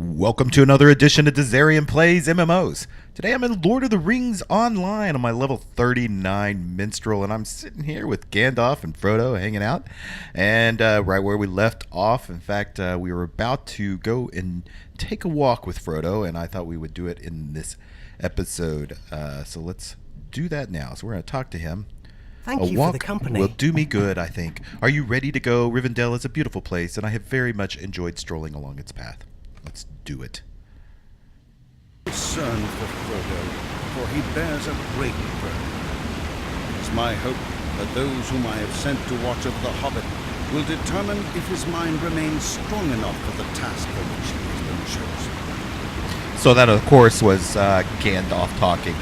Welcome to another edition of Dizzarian Plays MMOs. Today I'm in Lord of the Rings Online on my level 39 Minstrel, and I'm sitting here with Gandalf and Frodo hanging out. And right where we left off, in fact, we were about to go and take a walk with Frodo, and I thought we would do it in this episode. So let's do that now. So we're going to talk to him. Thank you for the company. Will do me good, I think. Are you ready to go? Rivendell is a beautiful place, and I have very much enjoyed strolling along its path. Let's do it. Concern for Frodo, for he bears a great burden. It is my hope that those whom I have sent to watch over the Hobbit will determine if his mind remains strong enough for the task for which he has been chosen. So that, of course, was Gandalf talking.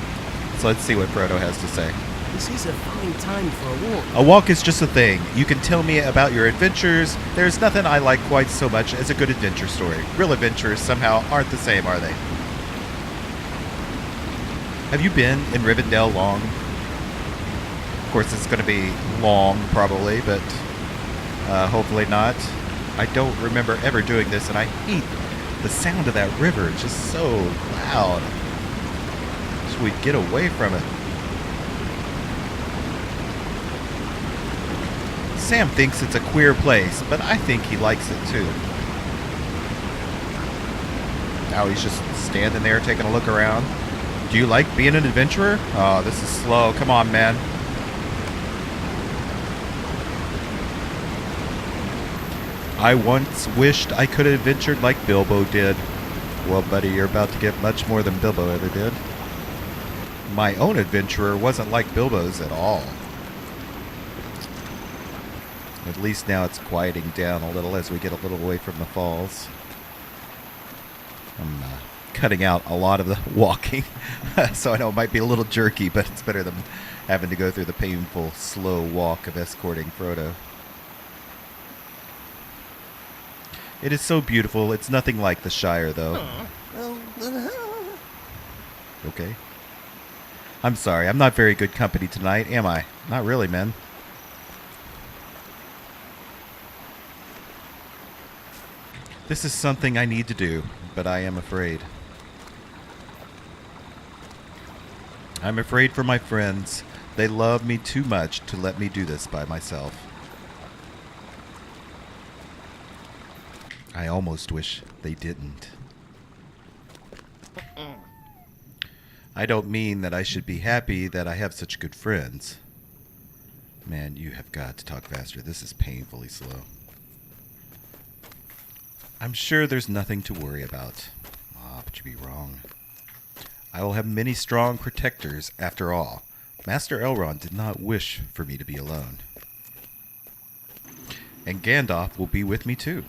So let's see what Frodo has to say. This is a fine time for a walk. A walk is just a thing. You can tell me about your adventures. There's nothing I like quite so much as a good adventure story. Real adventures somehow aren't the same, are they? Have you been in Rivendell long? Of course, it's going to be long, probably, but hopefully not. I don't remember ever doing this, and I hate the sound of that river. It's just so loud. Wish we'd get away from it. Sam thinks it's a queer place, but I think he likes it too. Now he's just standing there taking a look around. Do you like being an adventurer? Oh, this is slow. Come on, man. I once wished I could have adventured like Bilbo did. Well, buddy, you're about to get much more than Bilbo ever did. My own adventurer wasn't like Bilbo's at all. At least now it's quieting down a little as we get a little away from the falls. I'm cutting out a lot of the walking, so I know it might be a little jerky, but it's better than having to go through the painful, slow walk of escorting Frodo. It is so beautiful. It's nothing like the Shire, though. Okay. I'm sorry. I'm not very good company tonight, am I? Not really, man. This is something I need to do, but I am afraid. I'm afraid for my friends. They love me too much to let me do this by myself. I almost wish they didn't. I don't mean that I should be happy that I have such good friends. Man, you have got to talk faster. This is painfully slow. I'm sure there's nothing to worry about. But you'd be wrong. I will have many strong protectors after all. Master Elrond did not wish for me to be alone. And Gandalf will be with me too.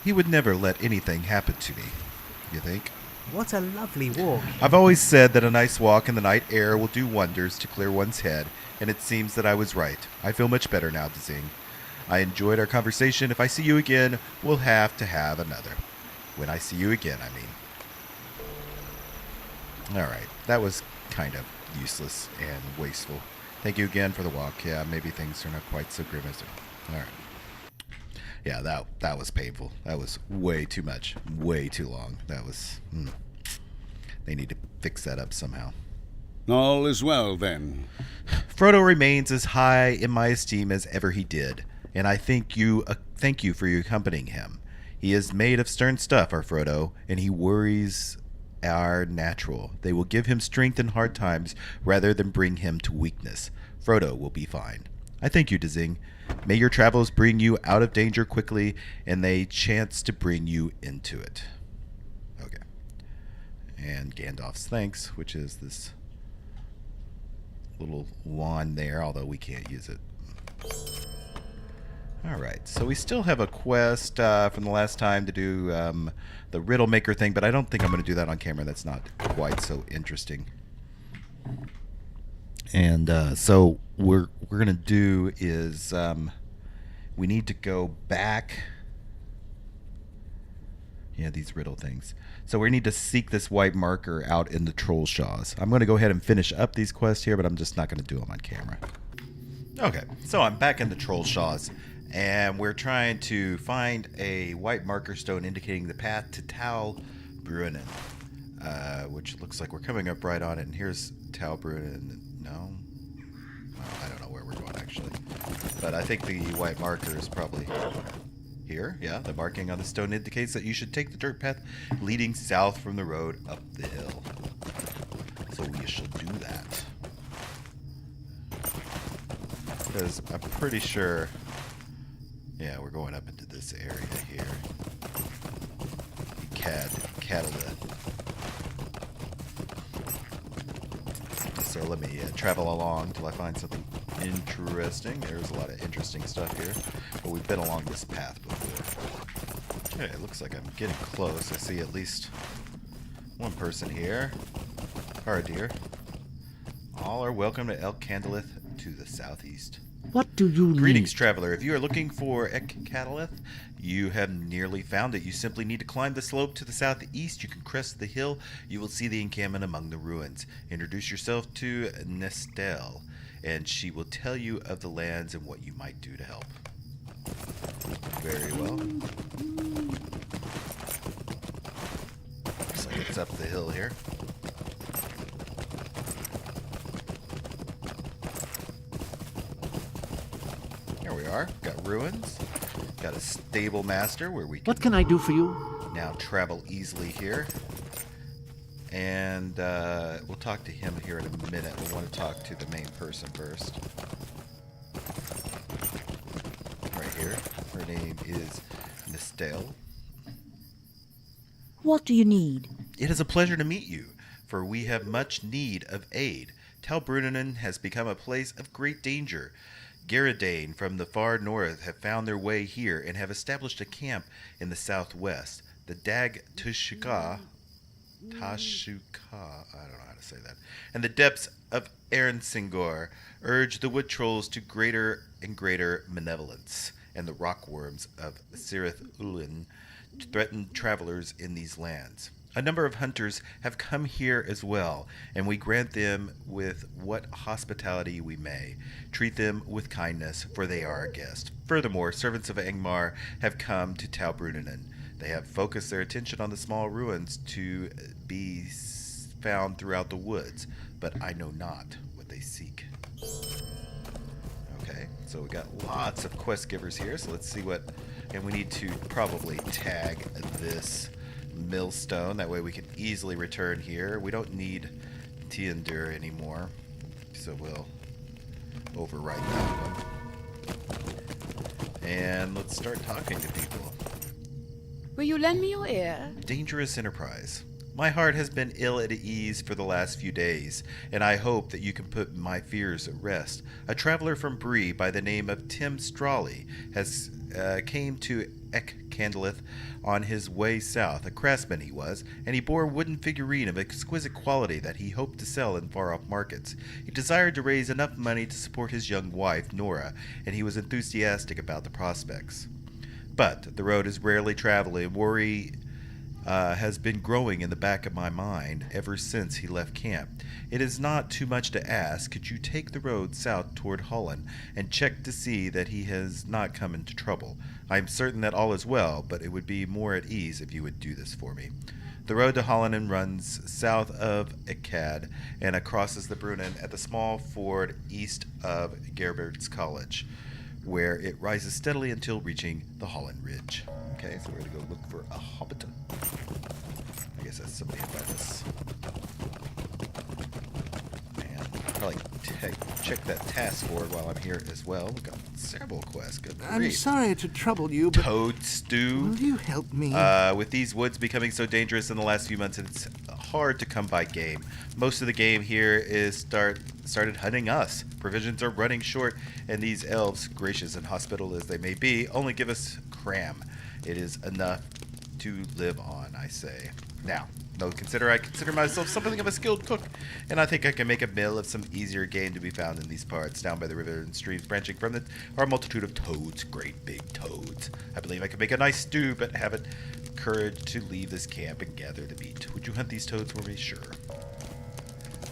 He would never let anything happen to me, you think? What a lovely walk. I've always said that a nice walk in the night air will do wonders to clear one's head, and it seems that I was right. I feel much better now, Dzing. I enjoyed our conversation. If I see you again, we'll have to have another. When I see you again, I mean. Alright, that was kind of useless and wasteful. Thank you again for the walk. Yeah, maybe things are not quite so grim as Alright. Yeah, that was painful. That was way too much. Way too long. That was... They need to fix that up somehow. All is well, then. Frodo remains as high in my esteem as ever he did. And I thank you for your accompanying him. He is made of stern stuff, our Frodo, and he worries are natural. They will give him strength in hard times rather than bring him to weakness. Frodo will be fine. I thank you, Dzing. May your travels bring you out of danger quickly, and they chance to bring you into it. Okay. And Gandalf's thanks, which is this little wand there, although we can't use it. Alright, so we still have a quest from the last time to do the riddle maker thing, but I don't think I'm going to do that on camera. That's not quite so interesting. And so we're going to do is we need to go back. Yeah, these riddle things. So we need to seek this white marker out in the trollshaws. I'm going to go ahead and finish up these quests here, but I'm just not going to do them on camera. Okay, so I'm back in the trollshaws. And we're trying to find a white marker stone indicating the path to Tal Brunnen, which looks like we're coming up right on it. And here's Tal Brunnen. No? I don't know where we're going, actually. But I think the white marker is probably here. Yeah, the marking on the stone indicates that you should take the dirt path leading south from the road up the hill. So we shall do that. Because I'm pretty sure... Yeah, we're going up into this area here. Echad Candelleth. So let me travel along till I find something interesting. There's a lot of interesting stuff here. But we've been along this path before. Okay, it looks like I'm getting close. I see at least one person here. Deer. All are welcome to Echad Candelleth to the southeast. What do you Greetings, need? traveler. If you are looking for Echad Candelleth, you have nearly found it. You simply need to climb the slope to the southeast. You can crest the hill. You will see the encampment among the ruins. Introduce yourself to Minstrel, and she will tell you of the lands and what you might do to help. Very well. Looks like it's up the hill here. Here we are. Got ruins. Got a stable master where we What can I do for you? now travel easily here. And we'll talk to him here in a minute. We want to talk to the main person first. Right here. Her name is Minstrel. What do you need? It is a pleasure to meet you, for we have much need of aid. Tal Brunnen has become a place of great danger. Garridane from the far north have found their way here and have established a camp in the southwest. The Dag Tashuka, I don't know how to say that, and the depths of Arensingor urge the wood trolls to greater and greater malevolence, and the rockworms of Sirith Ulin threaten travelers in these lands. A number of hunters have come here as well, and we grant them with what hospitality we may. Treat them with kindness, for they are our guests. Furthermore, servants of Angmar have come to Tal Brunnen. They have focused their attention on the small ruins to be found throughout the woods, but I know not what they seek. Okay, so we got lots of quest givers here, so let's see what... And we need to probably tag this millstone. That way we can easily return here. We don't need Tiandur anymore, so we'll overwrite that one. And let's start talking to people. Will you lend me your ear? Dangerous enterprise. My heart has been ill at ease for the last few days, and I hope that you can put my fears at rest. A traveler from Bree by the name of Tim Strawley has came to Echad Candelleth on his way south. A craftsman he was, and he bore a wooden figurine of exquisite quality that he hoped to sell in far-off markets. He desired to raise enough money to support his young wife, Nora, and he was enthusiastic about the prospects. But the road is rarely traveled, and worry has been growing in the back of my mind ever since he left camp. It is not too much to ask. Could you take the road south toward Holland and check to see that he has not come into trouble? I am certain that all is well, but it would be more at ease if you would do this for me. The road to Holland runs south of Echad and crosses the Brunnen at the small ford east of Gerbert's College, where it rises steadily until reaching the Holland Ridge. Okay, so we're going to go look for a hobbit. I guess that's somebody above us. Man, probably check that task board while I'm here as well. We've got several quests. Good I'm grief. sorry to trouble you, but Toad stew. will you help me? With these woods becoming so dangerous in the last few months, it's hard to come by game. Most of the game here is started hunting us. Provisions are running short, and these elves, gracious and hospitable as they may be, only give us cram. It is enough to live on, I say. Now, I consider myself something of a skilled cook, and I think I can make a meal of some easier game to be found in these parts. Down by the river and streams branching from it are a multitude of toads, great big toads. I believe I can make a nice stew, but haven't courage to leave this camp and gather the meat. Would you hunt these toads for me? Sure.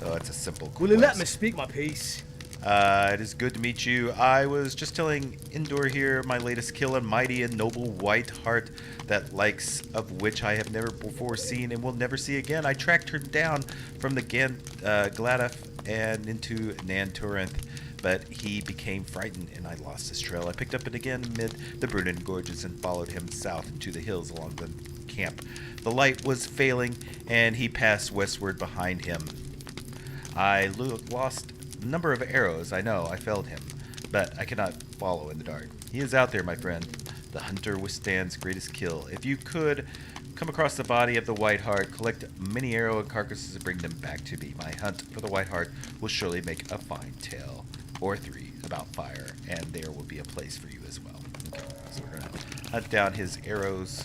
Oh, it's a simple quest. Will you let me speak my piece? It is good to meet you. I was just telling Endor here my latest kill, a mighty and noble white heart, that likes of which I have never before seen and will never see again. I tracked her down from the Gladaf and into Nanturinth, but he became frightened and I lost his trail. I picked up it again amid the Brunnen Gorges and followed him south into the hills along the camp. The light was failing and he passed westward behind him. I lost a number of arrows, I know, I felled him, but I cannot follow in the dark. He is out there, my friend. The hunter withstands greatest kill. If you could come across the body of the White Hart, collect many arrow and carcasses and bring them back to me. My hunt for the White Hart will surely make a fine tale, or 3, about fire, and there will be a place for you as well. Okay, so we're going to hunt down his arrows.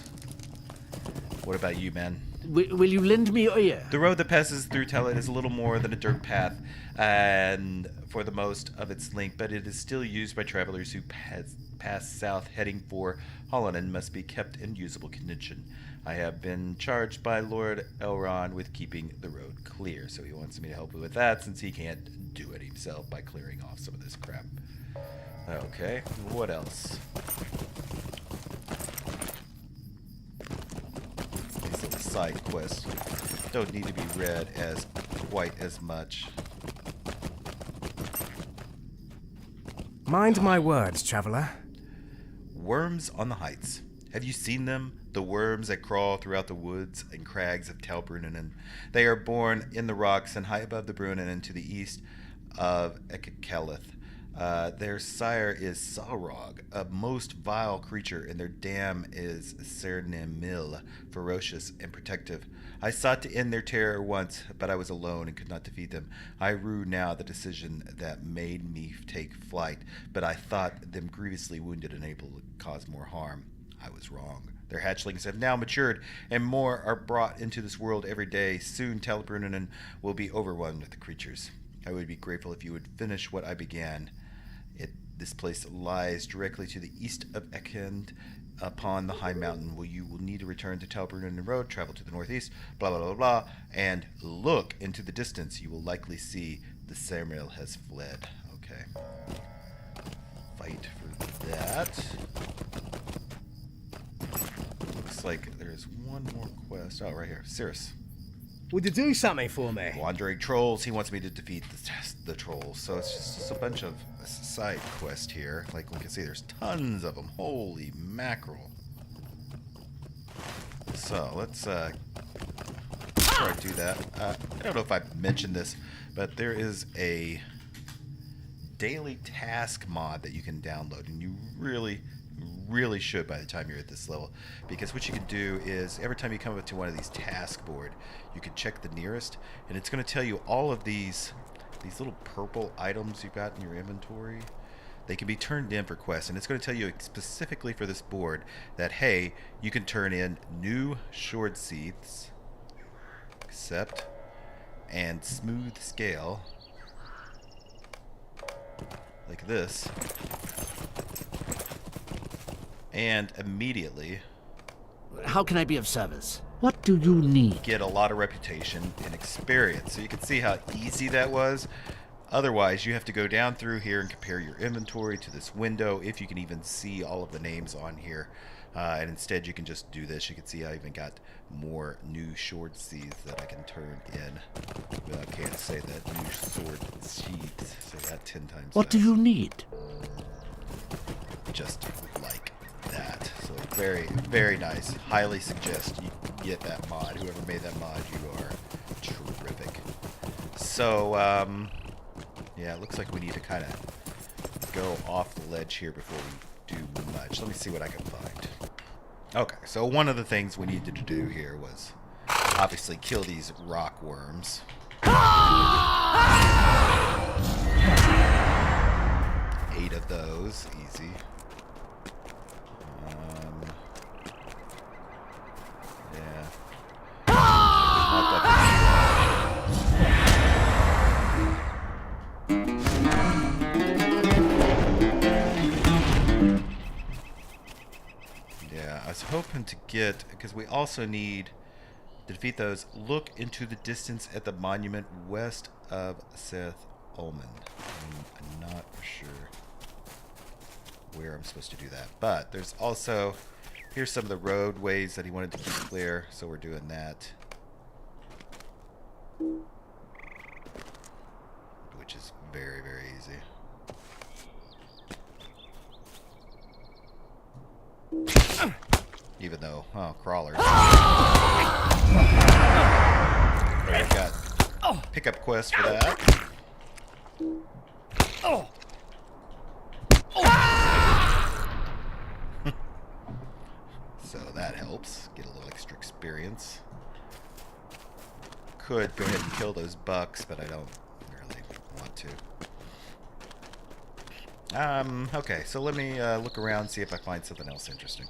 What about you, man? Will you lend me your ear? The road that passes through Tellet is a little more than a dirt path, and for the most of its length, but it is still used by travelers who pass south heading for Holland and must be kept in usable condition. I have been charged by Lord Elrond with keeping the road clear, so he wants me to help with that since he can't do it himself by clearing off some of this crap. Okay, what else? These little side quests don't need to be read as quite as much. Mind my words, traveler. Worms on the heights. Have you seen them? The worms that crawl throughout the woods and crags of Talbrunnen. They are born in the rocks and high above the Brunnen and to the east of Echad Candelleth. Their sire is Salrog, a most vile creature, and their dam is Cernimil, ferocious and protective. I sought to end their terror once, but I was alone and could not defeat them. I rue now the decision that made me take flight, but I thought them grievously wounded and able to cause more harm. I was wrong. Their hatchlings have now matured, and more are brought into this world every day. Soon Talbrunnen will be overrun with the creatures. I would be grateful if you would finish what I began. This place lies directly to the east of Echad, upon the high mountain. You will need to return to Talbrunnen Road, travel to the northeast, blah, blah, blah, blah, and look into the distance. You will likely see the Cernimil has fled. Okay. Fight for that. Looks like there's one more quest. Oh, right here. Cirrus. Would you do something for me? Wandering trolls. He wants me to defeat the trolls. So it's just a bunch of side quests here. Like we can see, there's tons of them. Holy mackerel. So let's try to do that. I don't know if I mentioned this, but there is a daily task mod that you can download, and you really should by the time you're at this level, because what you can do is every time you come up to one of these task board, you can check the nearest, and it's going to tell you all of these little purple items you've got in your inventory. They can be turned in for quests, and it's going to tell you specifically for this board that, hey, you can turn in new sword sheaths, accept, and smooth scale, like this, and immediately How can I be of service? What do you need? get a lot of reputation and experience. So you can see how easy that was. Otherwise, you have to go down through here and compare your inventory to this window, if you can even see all of the names on here. And instead, you can just do this. You can see I even got more new sword sheaths that I can turn in. Well, I can't say that. New sword sheaths. Say that 10 times. What do you need? Just like that. So very, very nice. Highly suggest you get that mod. Whoever made that mod, you are terrific. So, yeah, it looks like we need to kind of go off the ledge here before we do much. Let me see what I can find. Okay, so one of the things we needed to do here was obviously kill these rock worms. 8 of those, easy. Yeah. Not that Yeah, I was hoping to get, because we also need to defeat those. Look into the distance at the monument west of Seth almond. I'm not sure where I'm supposed to do that. But there's also, here's some of the roadways that he wanted to keep clear, so we're doing that. Which is very, very easy. Even though, crawlers. We've got pickup quests for that. So that helps. Get a little extra experience. Could go ahead and kill those bucks, but I don't really want to. Okay, so let me look around, see if I find something else interesting.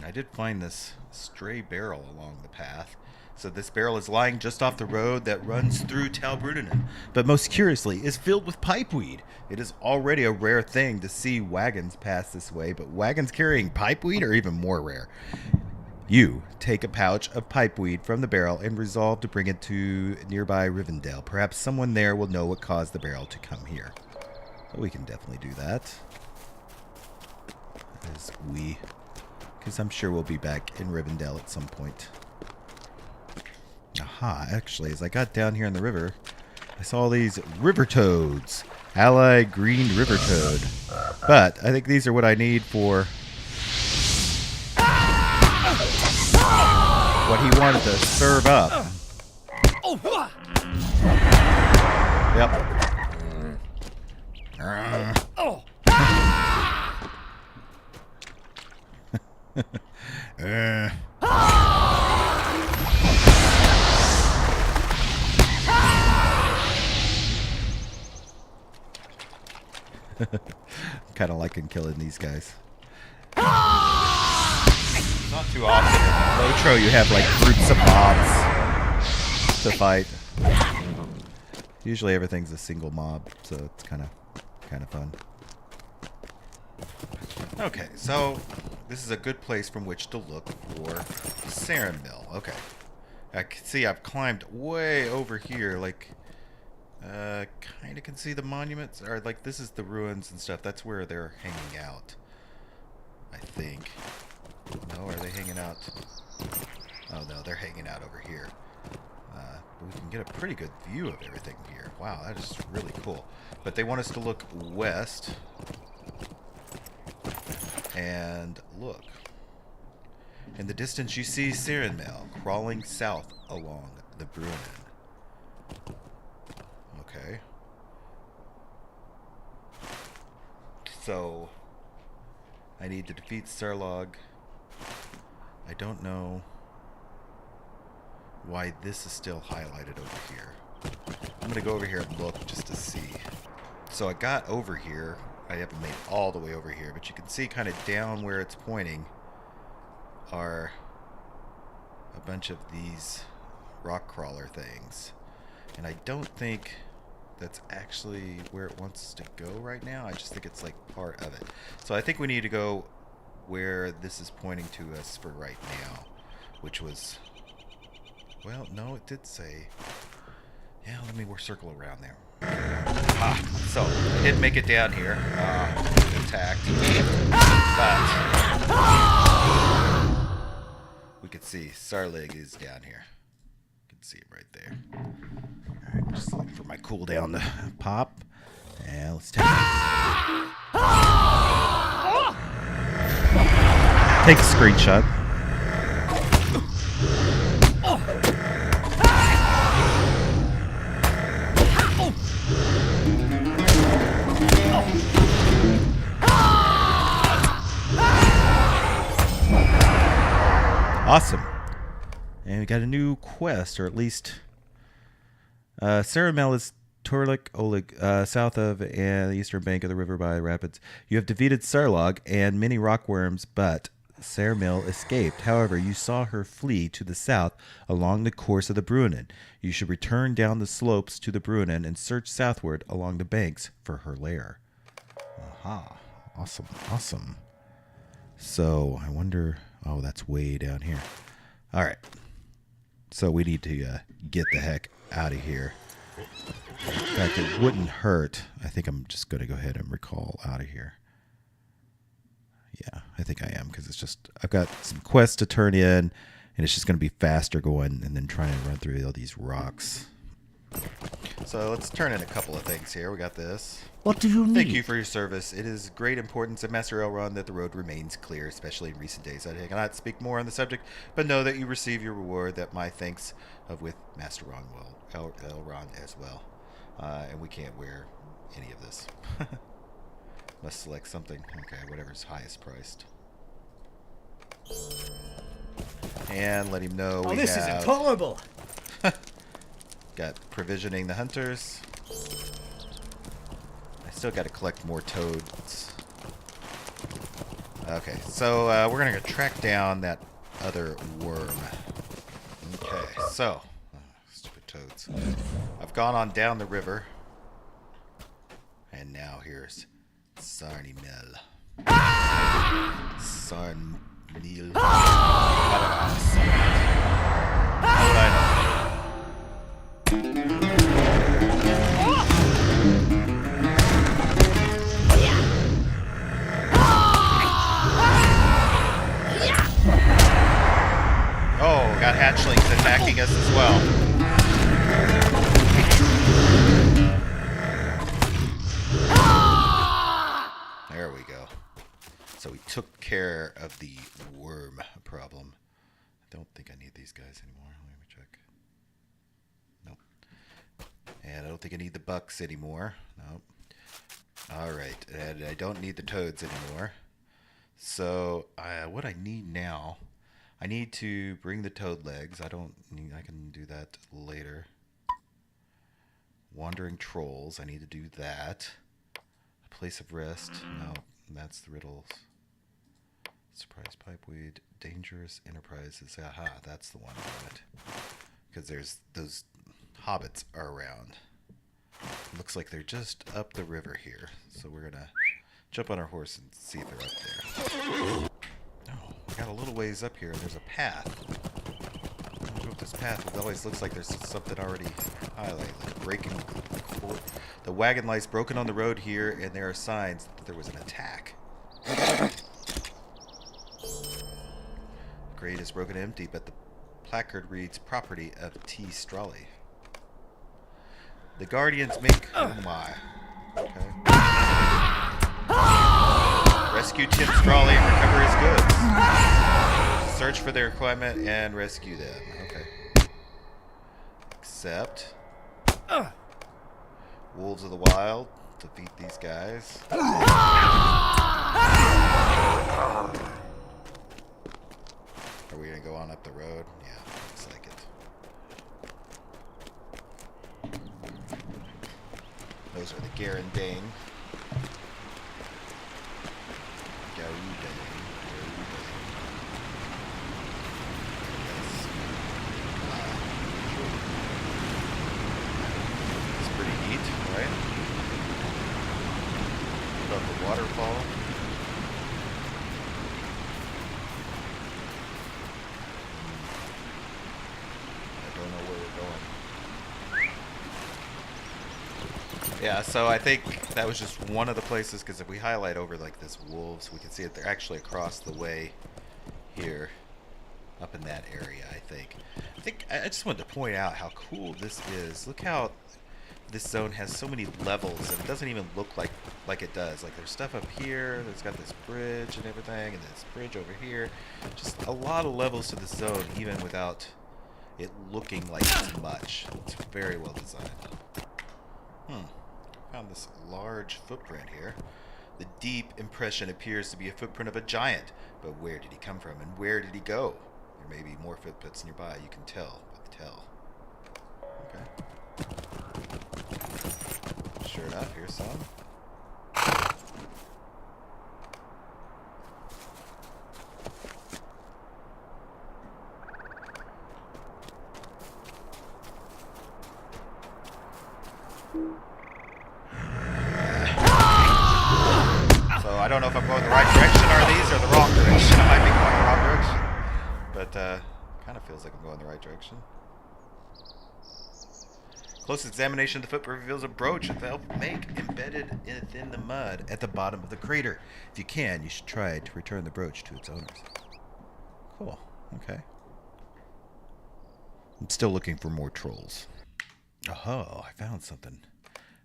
I did find this stray barrel along the path. So this barrel is lying just off the road that runs through Talbruninen, but most curiously is filled with pipeweed. It is already a rare thing to see wagons pass this way, but wagons carrying pipeweed are even more rare. You take a pouch of pipeweed from the barrel and resolve to bring it to nearby Rivendell. Perhaps someone there will know what caused the barrel to come here. So we can definitely do that. As we... because I'm sure we'll be back in Rivendell at some point. Aha, actually, as I got down here in the river, I saw these river toads. Allied green river toad. But I think these are what I need for what he wanted to serve up. Yep. Kind of liking killing these guys. Not too often in Lotro you have like groups of mobs to fight. Usually everything's a single mob, so it's kind of fun. Okay, so this is a good place from which to look for Sarin Mill. Okay, I can see I've climbed way over here, like kind of can see the monuments, or like this is the ruins and stuff. That's where they're hanging out, I think. No, are they hanging out? Oh no, they're hanging out over here. But we can get a pretty good view of everything here. Wow, that is really cool. But they want us to look west. And look. In the distance you see Sarenmail crawling south along the Brunnen. Okay. So I need to defeat Sarlog. I don't know why this is still highlighted over here. I'm gonna go over here and look just to see. So I got over here. I haven't made all the way over here, but you can see kind of down where it's pointing are a bunch of these rock crawler things. And I don't think that's actually where it wants us to go right now. I just think it's like part of it. So I think we need to go where this is pointing to us for right now, which was, well, no, it did say, yeah, let me circle around there. So I did make it down here, attacked, but we could see Sarlig is down here. You can see it right there. Alright, just looking for my cooldown to pop, and let's take a screenshot. Awesome. And we got a new quest, or at least Saramel is Turlik Oleg, south of the eastern bank of the river by the rapids. You have defeated Sarlog and many rockworms, but Saramel escaped. However, you saw her flee to the south along the course of the Brunnen. You should return down the slopes to the Brunnen and search southward along the banks for her lair. Aha. Awesome. Awesome. So, I wonder... Oh, that's way down here. All right. So we need to get the heck out of here. In fact, it wouldn't hurt. I think I'm just going to go ahead and recall out of here. Yeah, I think I am, because it's just, I've got some quests to turn in, and it's just going to be faster going and then trying to run through all these rocks. So let's turn in a couple of things here. We got this. What do you need? Thank you for your service. It is great importance at Master Elrond that the road remains clear, especially in recent days. I cannot speak more on the subject, but know that you receive your reward, that my thanks of with Master Elrond as well. And we can't wear any of this. Let's select something. Okay, whatever's highest priced. And let him know we this is have intolerable. got provisioning the hunters. I still got to collect more toads. Okay, so we're going to go track down that other worm. Okay, so stupid toads. I've gone on down the river. And now here's Sarnimel. Sarnil. How would I know? Oh, got hatchlings attacking us as well. There we go. So we took care of the worm problem. I don't think I need these guys anymore. Let me check. Nope. And I don't think I need the bucks anymore. Nope. Alright, and I don't need the toads anymore. So, what I need now, I need to bring the toad legs. I can do that later. Wandering trolls, I need to do that. A place of rest, no, that's the riddles. Surprise pipeweed, dangerous enterprises. Aha, that's the one I wanted. Because there's those hobbits are around. Looks like they're just up the river here. So we're gonna jump on our horse and see if they're up there. Oh, we got a little ways up here and there's a path. I don't know if this path, it always looks like there's something already highlighted. Like breaking, the wagon lights broken on the road here, and there are signs that there was an attack. Grate is broken empty, but the placard reads property of T. Strawley. The Guardians make... Oh my. Okay. Rescue Tim Strawley and recover his goods. Search for their equipment and rescue them. Okay. Accept. Wolves of the Wild. Defeat these guys. Are we going to go on up the road? Yeah, looks like it. Those are the Garandane. It's pretty neat, right? What about the waterfall? I don't know where we're going. Yeah, so I think that was just one of the places, because if we highlight over like this wolves, we can see that they're actually across the way here, up in that area, I think. I just wanted to point out how cool this is. Look how this zone has so many levels, and it doesn't even look like it does. Like there's stuff up here, there's got this bridge and everything, and this bridge over here. Just a lot of levels to this zone, even without it looking like it's much. It's very well designed. Found this large footprint here. The deep impression appears to be a footprint of a giant, but where did he come from and where did he go? There may be more footprints nearby, you can tell with the tell. Okay. Sure enough, here's some. I don't know if I'm going the right direction or these are the wrong direction. I might be going the wrong direction. But kind of feels like I'm going the right direction. Close examination of the footprint reveals a brooch of elf make embedded within the mud at the bottom of the crater. If you can, you should try to return the brooch to its owners. Cool. Okay. I'm still looking for more trolls. Oh, I found something.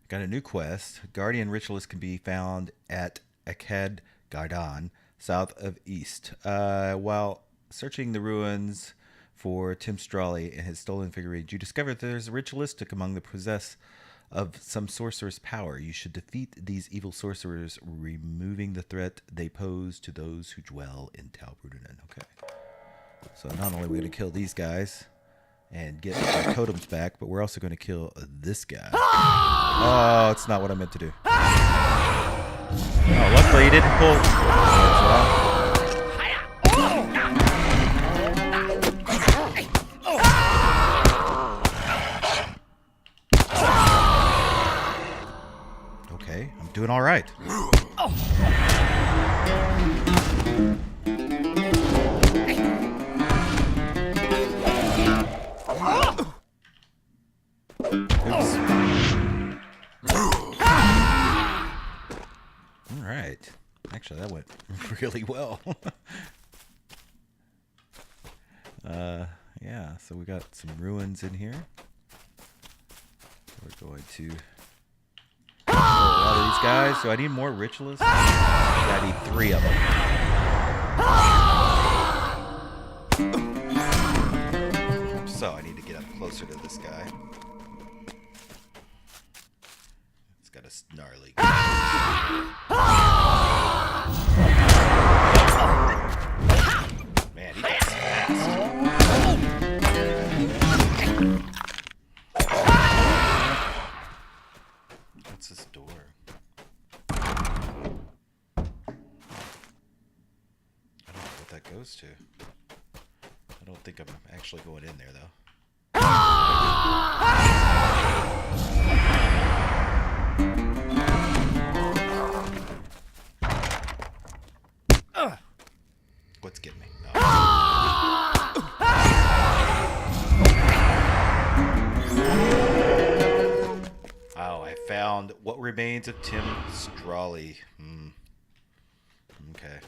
Got a new quest. Guardian Ritualist can be found at Echad Candelleth, south of East. While searching the ruins for Tim Strawley and his stolen figurines, you discover that there's a ritualistic among the possessed of some sorcerer's power. You should defeat these evil sorcerers, removing the threat they pose to those who dwell in Talbrunnen. Okay. So not only are we going to kill these guys and get our totems back, but we're also going to kill this guy. Oh, it's not what I meant to do. Oh, luckily he didn't pull. Okay, I'm doing all right. All right. Actually, that went really well. Yeah, so we got some ruins in here. We're going to kill a lot of these guys. So I need more ritualists. I need 3 of them. So I need to get up closer to this guy. It's got a snarly. Man, he gets fast. What's this door? I don't know what that goes to. I don't think I'm actually going in there, though. What's getting me? Oh, I found what remains of Tim Strawley. Okay.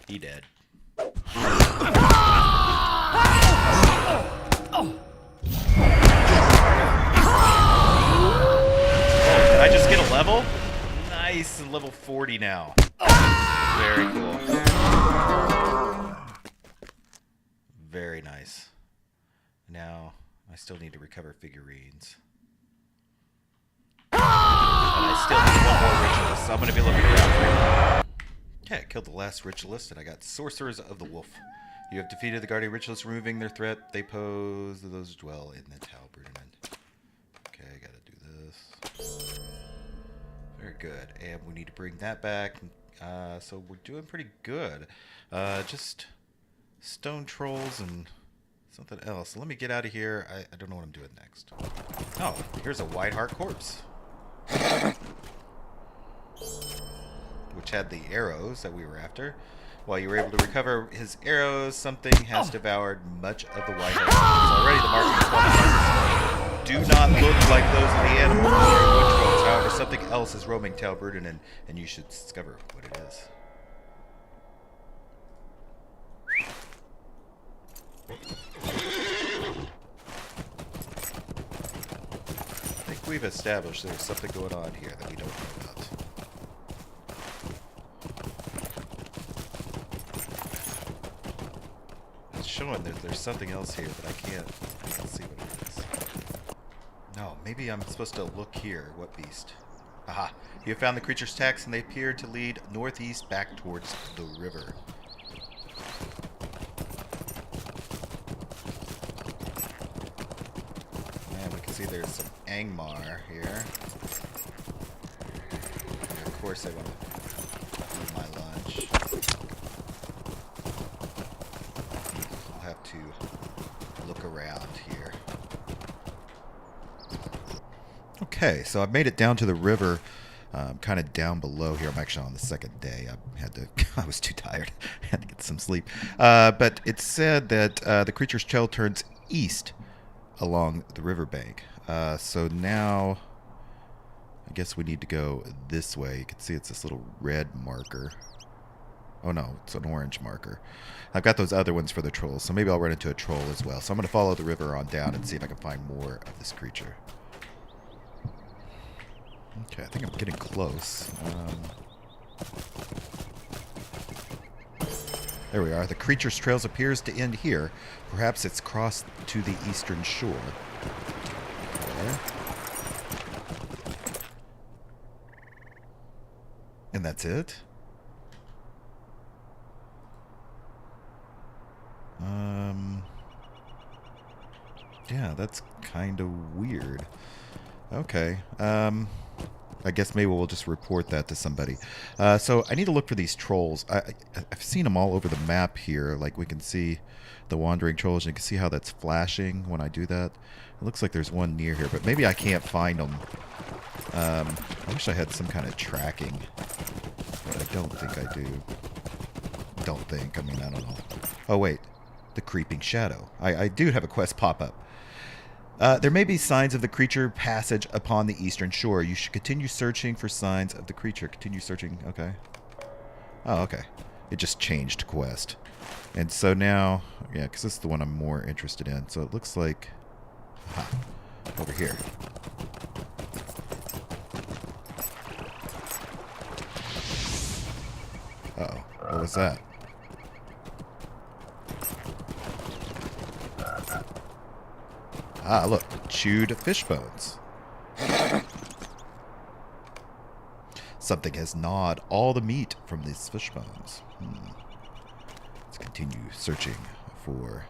He dead. Did I just get a level? Nice, level 40 now. Very cool. Very nice. Now, I still need to recover figurines. And I still need one more ritualist, so I'm going to be looking around for him. Okay, I killed the last ritualist, and I got Sorcerers of the Wolf. You have defeated the Guardian Ritualists, removing their threat they pose to those who dwell in the Talbrunnen. Okay, I gotta do this. Very good. And we need to bring that back. So we're doing pretty good. Just stone trolls and something else. Let me get out of here. I don't know what I'm doing next. Oh, here's a Whiteheart corpse. Which had the arrows that we were after. While you were able to recover his arrows, something has devoured much of the Whiteheart corpse. Already the markings do not look like those of the animal or wood trolls. However, something else is roaming Talbrunnen, and you should discover what it is. I think we've established there's something going on here that we don't know about. It's showing that there's something else here, but I can't see what it is. No, maybe I'm supposed to look here. What beast? Aha! You have found the creature's tracks, and they appear to lead northeast back towards the river. And we can see there's some Angmar here. And of course, I want to eat my lunch. I'll have to look around here. Okay, so I've made it down to the river, kind of down below here. I'm actually on the second day. I was too tired. I had to get some sleep. But it said that the creature's trail turns east along the riverbank. So now I guess we need to go this way. You can see it's this little red marker. Oh no, it's an orange marker. I've got those other ones for the trolls, so maybe I'll run into a troll as well. So I'm going to follow the river on down and see if I can find more of this creature. Okay, I think I'm getting close. There we are. The creature's trails appears to end here. Perhaps it's crossed to the eastern shore. Okay. And that's it? Yeah, that's kind of weird. Okay. I guess maybe we'll just report that to somebody. So I need to look for these trolls. I've seen them all over the map here. Like we can see the wandering trolls, and you can see how that's flashing when I do that. It looks like there's one near here, but maybe I can't find them. I wish I had some kind of tracking, but I don't think I do. Don't think. I mean, I don't know. Oh, wait. The creeping shadow. I do have a quest pop up. There may be signs of the creature passage upon the eastern shore. You should continue searching for signs of the creature. Continue searching. Okay. Oh, okay. It just changed quest. And so now, yeah, because this is the one I'm more interested in. So it looks like, over here. Uh-oh. What was that? Ah, look. Chewed fish bones. Something has gnawed all the meat from these fish bones. Let's continue searching for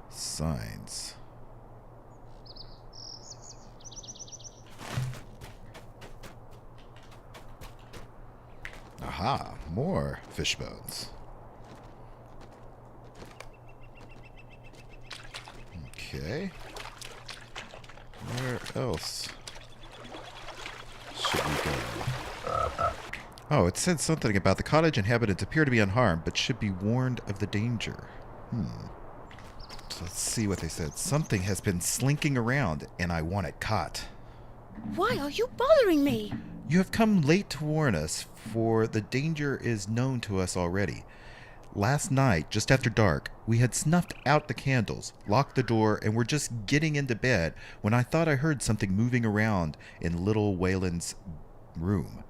signs. Aha, more fish bones. Okay. Where else should we go? Oh, it said something about the cottage inhabitants appear to be unharmed, but should be warned of the danger. So let's see what they said. Something has been slinking around, and I want it caught. Why are you bothering me? You have come late to warn us, for the danger is known to us already. Last night, just after dark, we had snuffed out the candles, locked the door, and were just getting into bed when I thought I heard something moving around in little Waylon's room.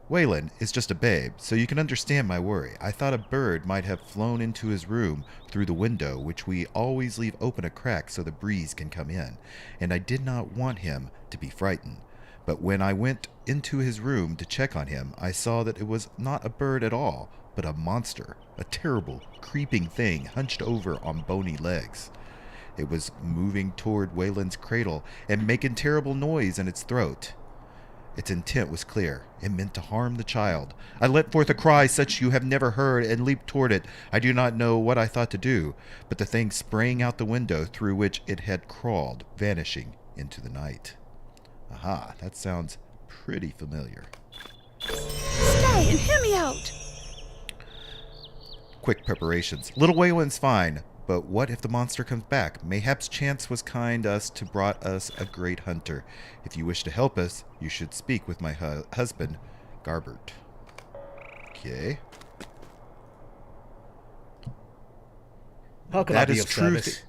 Waylon is just a babe, so you can understand my worry. I thought a bird might have flown into his room through the window, which we always leave open a crack so the breeze can come in, and I did not want him to be frightened. But when I went into his room to check on him, I saw that it was not a bird at all, but a monster, a terrible, creeping thing hunched over on bony legs. It was moving toward Waylon's cradle and making terrible noise in its throat. Its intent was clear. It meant to harm the child. I let forth a cry such you have never heard and leaped toward it. I do not know what I thought to do, but the thing sprang out the window through which it had crawled, vanishing into the night. Aha, that sounds pretty familiar. Stay and hear me out. Quick preparations. Little Waylon's fine, but what if the monster comes back? Mayhaps chance was kind us to brought us a great hunter. If you wish to help us, you should speak with my husband, Garbert. Okay. How can I That be is of service?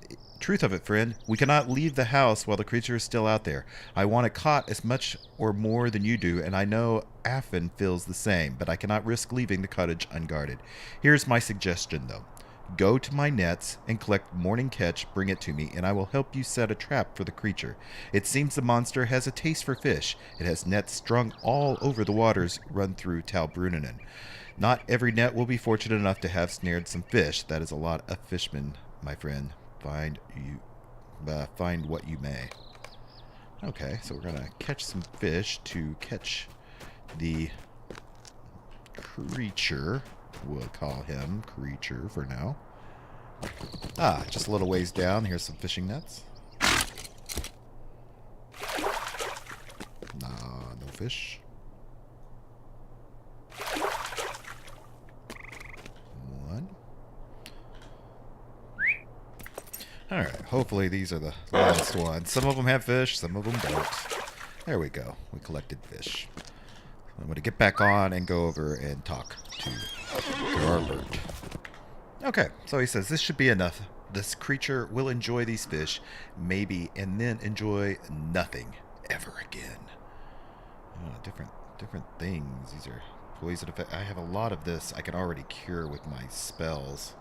truth of it, friend. We cannot leave the house while the creature is still out there. I want it caught as much or more than you do, and I know Affin feels the same, but I cannot risk leaving the cottage unguarded. Here's my suggestion, though. Go to my nets and collect morning catch, bring it to me, and I will help you set a trap for the creature. It seems the monster has a taste for fish. It has nets strung all over the waters run through Talbruninen. Not every net will be fortunate enough to have snared some fish. That is a lot of fishmen, my friend. Find what you may. Okay, so we're gonna catch some fish to catch the creature. We'll call him creature for now. Ah, just a little ways down. Here's some fishing nets. Nah, no fish. One. Alright, hopefully these are the last ones. Some of them have fish, some of them don't. There we go. We collected fish. I'm going to get back on and go over and talk to Garbert. Okay, so he says this should be enough. This creature will enjoy these fish, maybe, and then enjoy nothing ever again. Different things. These are poison effect. I have a lot of this I can already cure with my spells.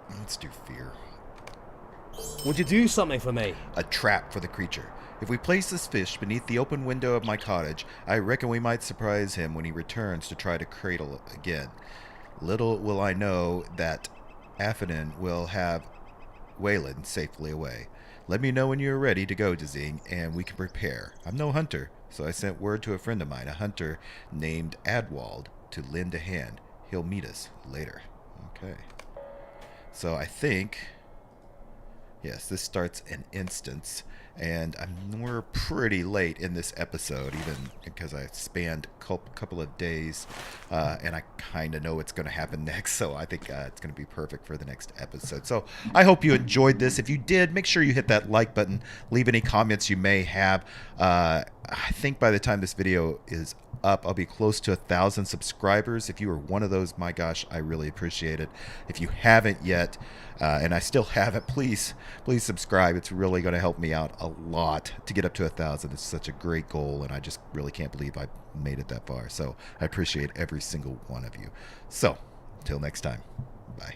Let's do fear. Would you do something for me? A trap for the creature. If we place this fish beneath the open window of my cottage, I reckon we might surprise him when he returns to try to cradle it again. Little will I know that Affinan will have Wayland safely away. Let me know when you are ready to go, Dizzing, and we can prepare. I'm no hunter, so I sent word to a friend of mine, a hunter named Adwald, to lend a hand. He'll meet us later. Okay. So I think... Yes, this starts an instance, and we're pretty late in this episode, even because I spanned a couple of days, and I kind of know what's going to happen next, so I think it's going to be perfect for the next episode. So I hope you enjoyed this. If you did, make sure you hit that like button, leave any comments you may have. I think by the time this video is up, I'll be close to 1,000 subscribers. If you are one of those, my gosh, I really appreciate it. If you haven't yet, and I still haven't, please subscribe. It's really going to help me out a lot to get up to 1,000. It's such a great goal, and I just really can't believe I made it that far. So I appreciate every single one of you. So until next time, bye.